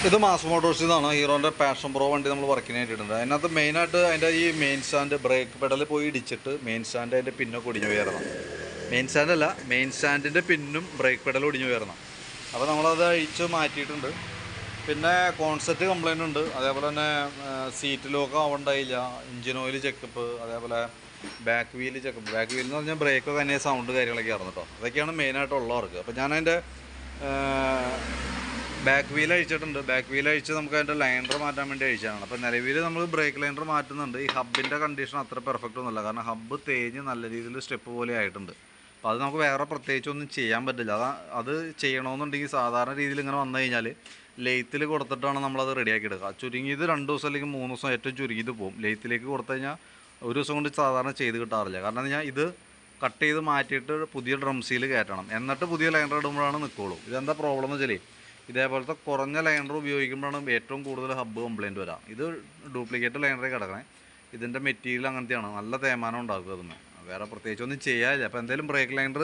ഇത് മാസ് മോട്ടോഴ്സിൽ നിന്നാണ് ഹീറോൻ്റെ passion pro വണ്ടി നമ്മൾ വർക്കിന് ആയിട്ടുണ്ട്. അതിനകത്ത് മെയിനായിട്ട് അതിൻ്റെ ഈ മെയിൻ സ്റ്റാൻഡ് ബ്രേക്ക് പെഡൽ പോയി ഇടിച്ചിട്ട് മെയിൻ സ്റ്റാൻഡ് അതിൻ്റെ പിന്നൊക്കെ ഒടിഞ്ഞു കയറണം. മെയിൻ സ്റ്റാൻഡല്ല, മെയിൻ സ്റ്റാൻഡിൻ്റെ പിന്നും ബ്രേക്ക് പെഡൽ ഒടിഞ്ഞു കയറണം. അപ്പോൾ നമ്മളത് അഴിച്ച് മാറ്റിയിട്ടുണ്ട്. പിന്നെ കോൺസെപ്റ്റ് കംപ്ലൈൻ്റ് ഉണ്ട്. അതേപോലെ തന്നെ സീറ്റ് ലോക്ക് ആവണ്ടായില്ല, എഞ്ചിൻ ഓയിൽ ചെക്കപ്പ്, അതേപോലെ back wheel checkup. Back wheel എന്ന് പറഞ്ഞാൽ ബ്രേക്കൊക്കെ തന്നെ സൗണ്ട് കാര്യങ്ങളൊക്കെ ആയിരുന്നു കേട്ടോ. അതൊക്കെയാണ് മെയിനായിട്ടുള്ളവർക്ക്. അപ്പോൾ ഞാനതിൻ്റെ ബാക്ക് വീൽ അഴിച്ചിട്ടുണ്ട്. ബാക്ക് വീൽ അഴിച്ച് നമുക്ക് അതിൻ്റെ ലൈനർ മാറ്റാൻ വേണ്ടി അഴിച്ചാണ്. അപ്പോൾ നിലവിൽ നമ്മൾ ബ്രേക്ക് ലൈനർ മാറ്റുന്നുണ്ട്. ഈ ഹബിൻ്റെ കണ്ടീഷൻ അത്ര പെർഫെക്റ്റ് ഒന്നുമല്ല, കാരണം ഹബ്ബ് തേഞ്ഞ് നല്ല രീതിയിൽ സ്റ്റെപ്പ് പോലെ ആയിട്ടുണ്ട്. അപ്പോൾ അത് നമുക്ക് വേറെ പ്രത്യേകിച്ചൊന്നും ചെയ്യാൻ പറ്റില്ല. അത് ചെയ്യണമെന്നുണ്ടെങ്കിൽ സാധാരണ രീതിയിൽ ഇങ്ങനെ വന്നു കഴിഞ്ഞാൽ ലെയ്ത്തിൽ കൊടുത്തിട്ടാണ് നമ്മളത് റെഡിയാക്കി എടുക്കുക. ചുരുങ്ങിയത് 2 ദിവസം അല്ലെങ്കിൽ 3 ദിവസം ഏറ്റവും ചുരുങ്ങിയത് പോകും. ലെയ്ത്തിലേക്ക് കൊടുത്തു കഴിഞ്ഞാൽ ഒരു ദിവസം കൊണ്ട് സാധാരണ ചെയ്ത് കിട്ടാറില്ല. കാരണം എന്ന് പറഞ്ഞാൽ ഇത് കട്ട് ചെയ്ത് മാറ്റിയിട്ട് പുതിയ ഡ്രംസിൽ കയറ്റണം, എന്നിട്ട് പുതിയ ലൈനർ ഇടുമ്പോഴാണ് നിൽക്കുള്ളൂ. ഇതെന്താ പ്രോബ്ലം എന്ന് വെച്ചാൽ ഇതേപോലത്തെ കുറഞ്ഞ ലൈനർ ഉപയോഗിക്കുമ്പോഴാണ് ഏറ്റവും കൂടുതൽ ഹബ്ബ് കംപ്ലയിൻറ്റ് വരാം. ഇത് ഡ്യൂപ്ലിക്കേറ്റ് ലൈനറിൽ കിടക്കണേ. ഇതിൻ്റെ മെറ്റീരിയൽ അങ്ങനത്തെയാണ്, നല്ല തേയ്മാനം ഉണ്ടാക്കുക. അതിന് വേറെ പ്രത്യേകിച്ചൊന്നും ചെയ്യാനില്ല. അപ്പോൾ എന്തെങ്കിലും ബ്രേക്ക് ലൈനർ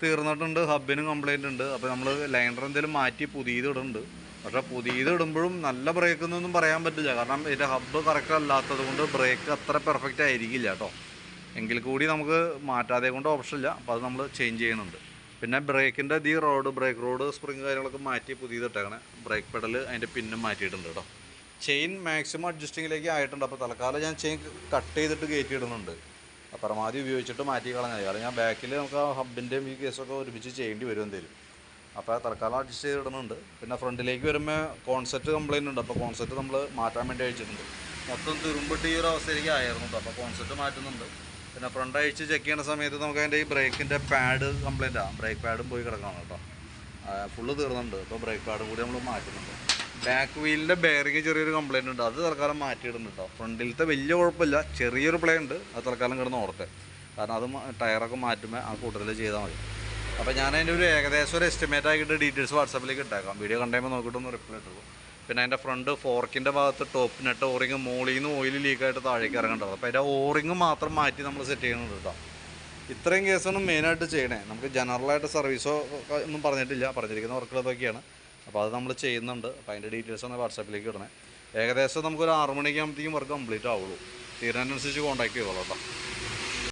തീർന്നിട്ടുണ്ട്, ഹബ്ബിനും കംപ്ലയിൻ്റ് ഉണ്ട്. അപ്പോൾ നമ്മൾ ലൈനർ എന്തെങ്കിലും മാറ്റി പുതിയത് ഇടുന്നുണ്ട്. പക്ഷേ പുതിയത് ഇടുമ്പോഴും നല്ല ബ്രേക്ക് എന്നൊന്നും പറയാൻ പറ്റില്ല, കാരണം ഇതിൻ്റെ ഹബ്ബ് കറക്റ്റ് അല്ലാത്തത് കൊണ്ട് ബ്രേക്ക് അത്ര പെർഫെക്റ്റ് ആയിരിക്കില്ല കേട്ടോ. എങ്കിൽ കൂടി നമുക്ക് മാറ്റാതെ കൊണ്ട് ഓപ്ഷൻ ഇല്ല. അപ്പോൾ അത് നമ്മൾ ചേഞ്ച് ചെയ്യുന്നുണ്ട്. പിന്നെ ബ്രേക്കിൻ്റെ ബ്രേക്ക് റോഡ് സ്പ്രിങ് കാര്യങ്ങളൊക്കെ മാറ്റി പുതിയത് ഇട്ടേക്കണേ. ബ്രേക്ക് പെഡൽ അതിൻ്റെ പിന്നും മാറ്റിയിട്ടുണ്ട് കേട്ടോ. ചെയിൻ മാക്സിമം അഡ്ജസ്റ്റിങ്ങിലേക്ക് ആയിട്ടുണ്ട്. അപ്പോൾ തൽക്കാലം ഞാൻ ചെയിൻ കട്ട് ചെയ്തിട്ട് കയറ്റി ഇടുന്നുണ്ട്. പരമാവധി ഉപയോഗിച്ചിട്ട് മാറ്റി കളഞ്ഞാൽ, കാരണം ഞാൻ ബാക്കിൽ നമുക്ക് ആ ഹബിൻ്റെയും ഈ കേസൊക്കെ ഒരുമിച്ച് ചെയ്യേണ്ടി വരും എന്തെങ്കിലും. അപ്പോൾ തൽക്കാലം അഡ്ജസ്റ്റ് ചെയ്തിടുന്നുണ്ട്. പിന്നെ ഫ്രണ്ടിലേക്ക് വരുമ്പോൾ കോൺസെപ്റ്റ് കംപ്ലയിൻ്റ് ഉണ്ട്. അപ്പോൾ കോൺസെപ്റ്റ് നമ്മൾ മാറ്റാൻ വേണ്ടി അയച്ചിട്ടുണ്ട്. മൊത്തം തുരുമ്പിട്ട് ഈ ഒരു അവസ്ഥയിലേക്ക് ആയിരുന്നു. അപ്പോൾ കോൺസെപ്റ്റ് മാറ്റുന്നുണ്ട്. പിന്നെ ഫ്രണ്ട് അഴിച്ച് ചെക്ക് ചെയ്യുന്ന സമയത്ത് നമുക്ക് അതിൻ്റെ ഈ ബ്രേക്കിൻ്റെ പാഡ് കംപ്ലയിൻ്റാണ്. ബ്രേക്ക് പാഡും പോയി കിടക്കണം കേട്ടോ. ഫുള്ള് തീർന്നുണ്ട്. അപ്പോൾ ബ്രേക്ക് പാഡും കൂടി നമ്മൾ മാറ്റുന്നുണ്ട്. ബാക്ക് വീലിൻ്റെ ബെയറിങ് ചെറിയൊരു കംപ്ലയിൻ്റ് ഉണ്ട്. അത് തൽക്കാലം മാറ്റിയിടുന്നുണ്ട് കേട്ടോ. ഫ്രണ്ടിലത്തെ വലിയ കുഴപ്പമില്ല, ചെറിയൊരു പ്ലേ ഉണ്ട്. അത് തൽക്കാലം കിടന്ന് ഓർത്തെ, കാരണം അത് ടയറൊക്കെ മാറ്റുമ്പോൾ ആ കൂട്ടത്തിൽ ചെയ്താൽ മതി. അപ്പോൾ ഞാൻ അതിൻ്റെ ഒരു ഏകദേശം ഒരു എസ്റ്റിമേറ്റ് ആക്കിയിട്ട് ഡീറ്റെയിൽസ് വാട്സാപ്പിലേക്ക് ഇട്ടേക്കാം. വീഡിയോ കണ്ടുമ്പോൾ നോക്കിയിട്ടൊന്ന് റിപ്ലൈ ഇട്ടു. പിന്നെ അതിൻ്റെ ഫ്രണ്ട് ഫോർക്കിൻ്റെ ഭാഗത്ത് ടോപ്പ് നെറ്റ് ഓറിങ് മുകളിൽ നിന്ന് ഓയിൽ ലീക്കായിട്ട് താഴേക്ക് ഇറങ്ങേണ്ടത്. അപ്പോൾ അതിൻ്റെ ഓറിങ് മാത്രം മാറ്റി നമ്മൾ സെറ്റ് ചെയ്യുന്നുണ്ട് കേട്ടോ. ഇത്രയും കേസാണ് മെയിനായിട്ട് ചെയ്യണേ. നമുക്ക് ജനറലായിട്ട് സർവീസോ ഒന്നും പറഞ്ഞിരിക്കുന്ന വർക്കുകളൊക്കെയാണ്. അപ്പോൾ അത് നമ്മൾ ചെയ്യുന്നുണ്ട്. അപ്പോൾ അതിൻ്റെ ഡീറ്റെയിൽസ് ഒന്ന് വാട്സാപ്പിലേക്ക് ഇടണേ. ഏകദേശം നമുക്കൊരു 6 മണിക്കാകുമ്പോഴത്തേക്കും വർക്ക് കംപ്ലീറ്റ് ആവുള്ളൂ. തീരുന്നതിനനുസരിച്ച് കോൺടാക്ട് ചെയ്തോളൂ കേട്ടോ.